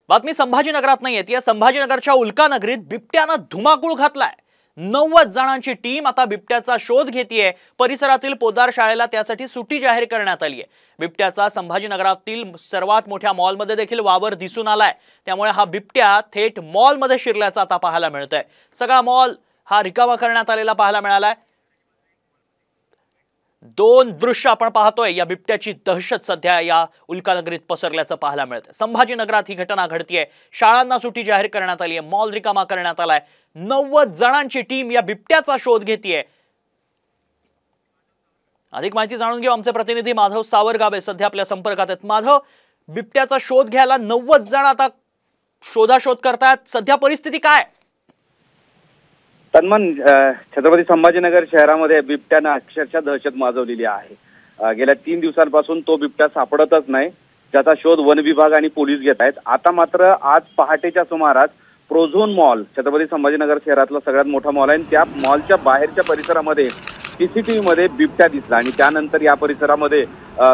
बातमी संभाजीनगरात नाही येते। संभाजीनगरच्या उल्कानगरीत बिबट्यानं धुमाकूळ घातलाय। 90 जणांची टीम आता बिबट्याचा शोध घेतेय। परिसरातील पोदार शाळेला त्यासाठी सुट्टी जाहीर करण्यात आली आहे। बिबट्याचा संभाजीनगरातील सर्वात मोठ्या मॉलमध्ये देखील वावर दिसून आलाय। त्यामुळे हा बिबट्या थेट मॉलमध्ये शिरल्याचा आता पाहायला मिळतंय। सगळा मॉल हा रिकामा करण्यात आलेला पाहायला मिळालाय। दोन दृश्य आपण पाहतोय। या बिबट्याची दहशत सध्या या उल्कानगरीत पसरल्याचं पाहायला मिळतंय। संभाजीनगरात ही घटना घडतीये। शाळांना सुट्टी जाहीर करण्यात आली आहे। मॉल रिकामा करण्यात आलाय। 90 जणांची टीम या बिबट्याचा शोध घेतेय। अधिक माहिती जाणून घेऊ। आमचे प्रतिनिधी माधव सावरगावे सध्या आपल्या संपर्कात आहेत। माधव, बिबट्याचा शोध घ्यायला 90 जण आता शोधाशोध करतात। सध्या परिस्थिती काय? तन्मन, छत्रपती संभाजीनगर शहरामध्ये बिबट्यानं अक्षरशः दहशत माजवलेली आहे। गेल्या 3 दिवसांपासून तो बिबट्या सापडतच नाही, ज्याचा शोध वन विभाग आणि पोलीस घेत आहेत। आता मात्र आज पहाटेच्या सुमारास प्रोझोन मॉल, छत्रपती संभाजीनगर शहरातला सगळ्यात मोठा मॉल आहे, त्या मॉलच्या बाहेरच्या परिसरामध्ये सीसीटीव्ही मध्ये बिबट्या दिसला आणि त्यानंतर या परिसरामध्ये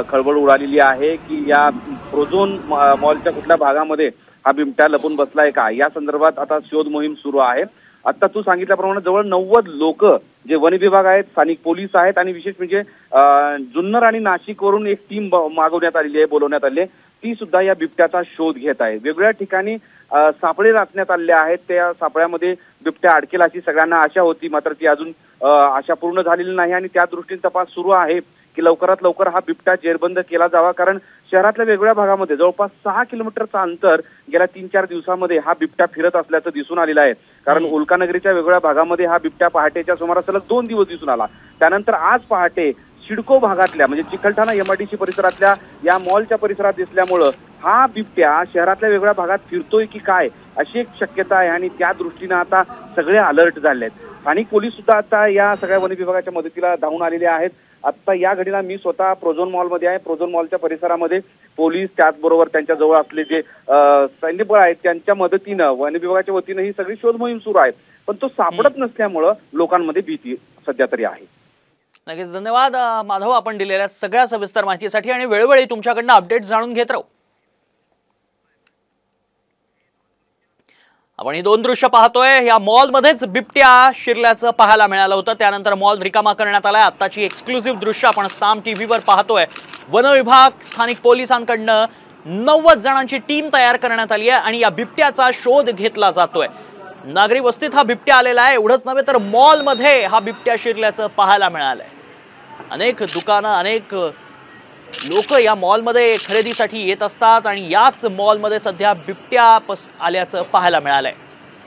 खळबळ उडालेली आहे की या प्रोझोन मॉलच्या कुठल्या भागामध्ये हा बिबट्या लपून बसलाय का, या संदर्भात आता शोध मोहीम सुरू आहे। आता तू सांगितल्याप्रमाणे जवळ 90 लोक जे वन विभाग आहेत, स्थानिक पोलीस आहेत आणि विशेष म्हणजे जुन्नर आणि नाशिकवरून एक टीम मागवण्यात आलेली आहे, बोलवण्यात आली आहे। ती सुद्धा या बिबट्याचा शोध घेत आहे। वेगवेगळ्या ठिकाणी सापळे रचण्यात आले आहेत। त्या सापळ्यामध्ये बिबट्या अडकेल अशी सगळ्यांना आशा होती, मात्र ती अजून आशा पूर्ण झालेली नाही आणि त्या दृष्टीने तपास सुरू आहे की लवकरात लवकर हा बिबट्या जेरबंद केला जावा। कारण शहरातल्या वेगवेगळ्या भागामध्ये जवळपास 6 किलोमीटरचं अंतर गेल्या 3-4 दिवसामध्ये हा बिबट्या फिरत असल्याचं दिसून आलेलं आहे। कारण उल्कानगरीच्या वेगवेगळ्या भागामध्ये हा बिबट्या पहाटेच्या सुमारास सलग 2 दिवस दिसून आला। त्यानंतर आज पहाटे सिडको भागातल्या म्हणजे चिकलठाणा MIDC परिसरातल्या या मॉलच्या परिसरात दिसल्यामुळं हा बिबट्या शहरातल्या वेगवेगळ्या भागात फिरतोय की काय अशी एक शक्यता आहे आणि त्या दृष्टीने आता सगळे अलर्ट झाले आहेत। स्थानिक पोलीस सुद्धा आता या सगळ्या वन विभागाच्या मदतीला धावून आलेले आहेत। आता या घडीला मी स्वतः प्रोझोन मॉलमध्ये आहे। प्रोझोन मॉलच्या परिसरामध्ये पोलीस, त्याचबरोबर त्यांच्या जवळ असले जे सैन्यबळ आहेत त्यांच्या मदतीनं वन विभागाच्या वतीनं ही सगळी शोध मोहीम सुरू आहे। पण तो सापडत नसल्यामुळं लोकांमध्ये भीती सध्या तरी आहे। नक्कीच धन्यवाद माधव, आपण दिलेल्या सगळ्या सविस्तर माहितीसाठी आणि वेळोवेळी तुमच्याकडनं अपडेट जाणून घेत राहू। आपण ही दोन दृश्य पाहतोय। या मॉलमध्येच बिबट्या शिरल्याचं पाहायला मिळालं होतं, त्यानंतर मॉल रिकामा करण्यात आलाय। आताची एक्सक्लुसिव्ह दृश्य आपण साम टीव्हीवर पाहतोय। वन विभाग, स्थानिक पोलिसांकडनं 90 जणांची टीम तयार करण्यात आली आहे आणि या बिबट्याचा शोध घेतला जातोय। नागरी वस्तीत हा बिबट्या आलेला आहे। एवढंच नव्हे तर मॉलमध्ये हा बिबट्या शिरल्याचं पाहायला मिळालंय। अनेक दुकानं, अनेक लोक या मॉलमध्ये खरेदीसाठी येत असतात आणि याच मॉलमध्ये सध्या बिबट्या आल्याचं पाहायला मिळालंय।